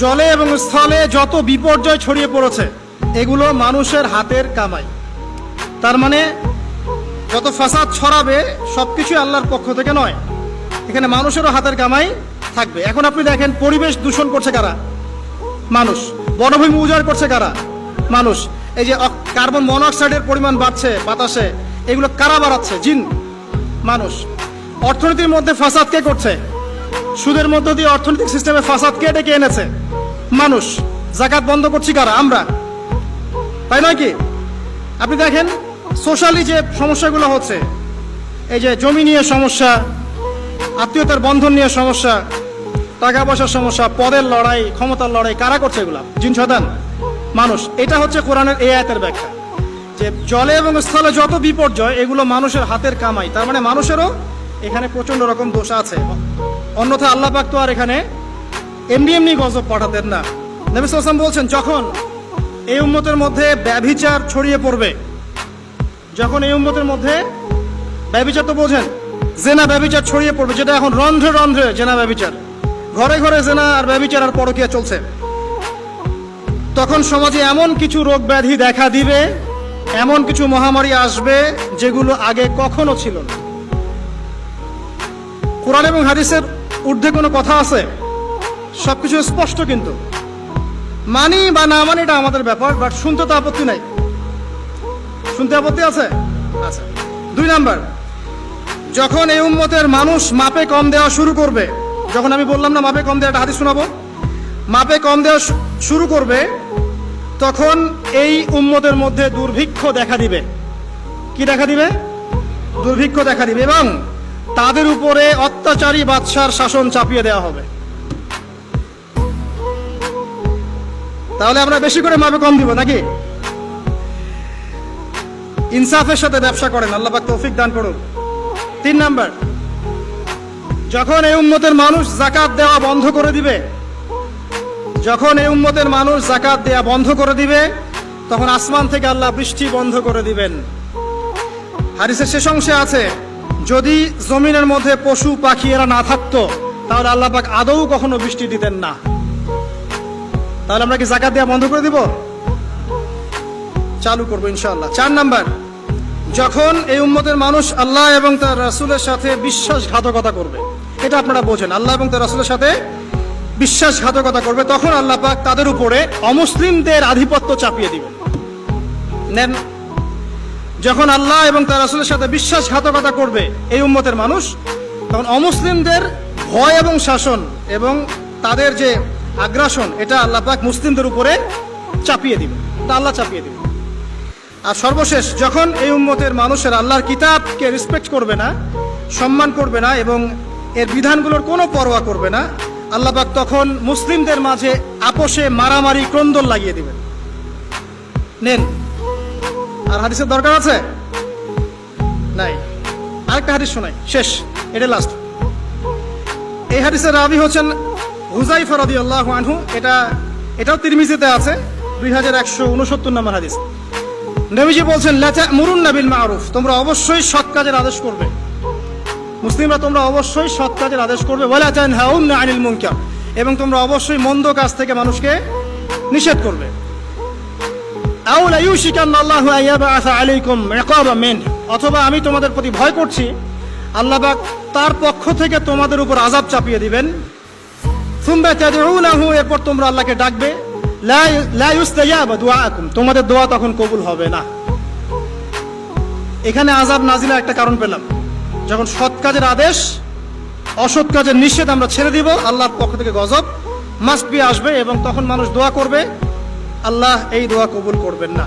জলে এবং স্থলে যত বিপর্যয় ছড়িয়ে পড়েছে এগুলো মানুষের হাতের কামাই। তার মানে যত ফাসাদ ছড়াবে সবকিছু আল্লাহর পক্ষ থেকে নয়, এখানে মানুষেরও হাতের কামাই থাকবে। এখন আপনি দেখেন, পরিবেশ দূষণ করছে কারা? মানুষ। বনভূমি উজাড় করছে কারা? মানুষ। এই যে কার্বন মনোক্সাইডের পরিমাণ বাড়ছে বাতাসে, এগুলো কারা বাড়াচ্ছে? জিন, মানুষ। অর্থনীতির মধ্যে ফাসাদ কে করছে? সুদের মধ্য দিয়ে অর্থনৈতিক সিস্টেমে ফাসাদ কে ডেকে এনেছে? মানুষ। যাকাত বন্ধ করছি কারা? আমরা, তাই নয় কি? আপনি দেখেন সোশ্যালি যে সমস্যাগুলো হচ্ছে, এই যে জমি নিয়ে সমস্যা, আত্মীয়তার বন্ধন নিয়ে সমস্যা, টাকা পয়সার সমস্যা, পদের লড়াই, ক্ষমতার লড়াই, কারা করছে এগুলা? জিন শয়তান, মানুষ। এটা হচ্ছে কোরআনের এই আয়াতের ব্যাখ্যা, যে জলে এবং স্থলে যত বিপর্যয় এগুলো মানুষের হাতের কামাই। তার মানে মানুষেরও এখানে প্রচন্ড রকম দোষ আছে। অন্যথা আল্লাহ পাক তো আর এখানে এমনি এমনি গজব পাঠাতেন না। নবী সাল্লাল্লাহু আলাইহি ওয়াসাল্লাম বলছেন, যখন এই উম্মতের মধ্যে ব্যভিচার ছড়িয়ে পড়বে, যখন এই উম্মতের মধ্যে ব্যভিচার তো বোঝেন, জেনা ব্যভিচার ছড়িয়ে পড়বে, যেটা এখন রন্ধ্রে রন্ধ্রে জেনা ব্যভিচার, ঘরে ঘরে জেনা আর ব্যভিচার আর পরকীয়া চলছে, তখন সমাজে এমন কিছু রোগ ব্যাধি দেখা দিবে, এমন কিছু মহামারী আসবে যেগুলো আগে কখনো ছিল না। কোরআন এবং হাদিসের ঊর্ধ্বে কোনো কথা আছে? সবকিছু স্পষ্ট, কিন্তু মানি বা না মানি এটা আমাদের ব্যাপার, বাট শুনতে তো আপত্তি নাই। শুনতে আপত্তি আছে? আচ্ছা। 2 নাম্বার, যখন এই উম্মতের মানুষ মাপে কম দেওয়া শুরু করবে, যখন আমি বললাম না মাপে কম দেওয়া, একটা হাদিস শোনাবো, মাপে কম দেওয়া শুরু করবে, তখন এই উম্মতের মধ্যে দুর্ভিক্ষ দেখা দিবে। কি দেখা দিবে? দুর্ভিক্ষ দেখা দিবে, এবং তাদের উপরে অত্যাচারী বাদশার শাসন চাপিয়ে দেওয়া হবে। তাহলে আমরা বেশি করে মাপে কম দিব নাকি? ইনসাফের সাথে ব্যবসা করেন, আল্লাহ পাক তৌফিক দান করুন। 3 নাম্বার, যখন এই উম্মতের মানুষ যাকাত দেওয়া বন্ধ করে দিবে, যখন এই উম্মতের মানুষ যাকাত দেওয়া বন্ধ করে দিবে, তখন আসমান থেকে আল্লাহ বৃষ্টি বন্ধ করে দিবেন। হাদিসের শেষ অংশে আছে, যদি জমিনের মধ্যে পশু পাখি এরা না থাকতো তাহলে আল্লাহ পাক আদৌ কখনো বৃষ্টি দিতেন না। তাহলে আমরা কি যাকাত দেওয়া বন্ধ করে দিব? চালু করবো ইনশাআল্লাহ। 4 নাম্বার, যখন এই উম্মতের মানুষ আল্লাহ এবং তার রাসূলের সাথে বিশ্বাসঘাতকতা করবে, এটা আপনারা বোঝেন, আল্লাহ এবং তার রাসূলের সাথে বিশ্বাসঘাতকতা করবে, তখন আল্লাহ পাক তাদের উপরে অমুসলিমদের আধিপত্য চাপিয়ে দিবেন। নেন, যখন আল্লাহ এবং তার রাসূলের সাথে বিশ্বাসঘাতকতা করবে এই উম্মতের মানুষ, তখন অমুসলিমদের ভয় এবং শাসন এবং তাদের যে আগ্রাসন, এটা আল্লাহ পাক মুসলিমদের উপরে চাপিয়ে দিবে, তা আল্লাহ চাপিয়ে দিবে। আর সর্বশেষ, যখন এই উম্মতের মানুষের আল্লাহর কিতাবকে রেসপেক্ট করবে না, সম্মান করবে না এবং এর বিধানগুলোর কোনো পরোয়া করবে না, আল্লাহ পাক তখন মুসলিমদের মাঝে আপোষে মারামারি ক্রন্দন লাগিয়ে দিবেন। নেন, আর হাদিসের দরকার আছে? নাই। আরেকটা হাদিস শোনাই, শেষ, এটা লাস্ট। এই হাদিসের রাবি হচ্ছেন হুযায়ফা রাদিয়াল্লাহু আনহু। এটাও তিরমিজিতে আছে, 2169 নম্বর হাদিস। নবীজি বলছেন, লা তা'মুরুন্না বিল মা'রুফ, তোমরা অবশ্যই সৎ কাজের আদেশ করবে। মুসলিমরা তোমরা অবশ্যই সৎ কাজের আদেশ করবে। ওয়ালা তানহাউনা আনিল মুনকার, এবং তোমরা অবশ্যই মন্দ কাজ থেকে মানুষকে নিষেধ করবে। আও লা ইউশিকান্না আল্লাহু আইয়াবআসা আলাইকুম ইকাবাম মিন, অথবা আমি তোমাদের প্রতি ভয় করছি আল্লাহ পাক তার পক্ষ থেকে তোমাদের উপর আযাব চাপিয়ে দিবেন। সুম্মা তাদউনাহু, এরপর তোমরা আল্লাহকে ডাকবে, লা ইউস্তাজাবু দুআআকুম, তোমাদের দোয়া তখন কবুল হবে না। এখানে আযাব নাজিলের একটা কারণ পেলাম, যখন সৎ কাজের আদেশ, অসৎ কাজের নিষেধ আমরা ছেড়ে দিব, আল্লাহর পক্ষ থেকে গজব মাস্ট বি আসবে, এবং তখন মানুষ দোয়া করবে, আল্লাহ এই দোয়া কবুল করবেন না।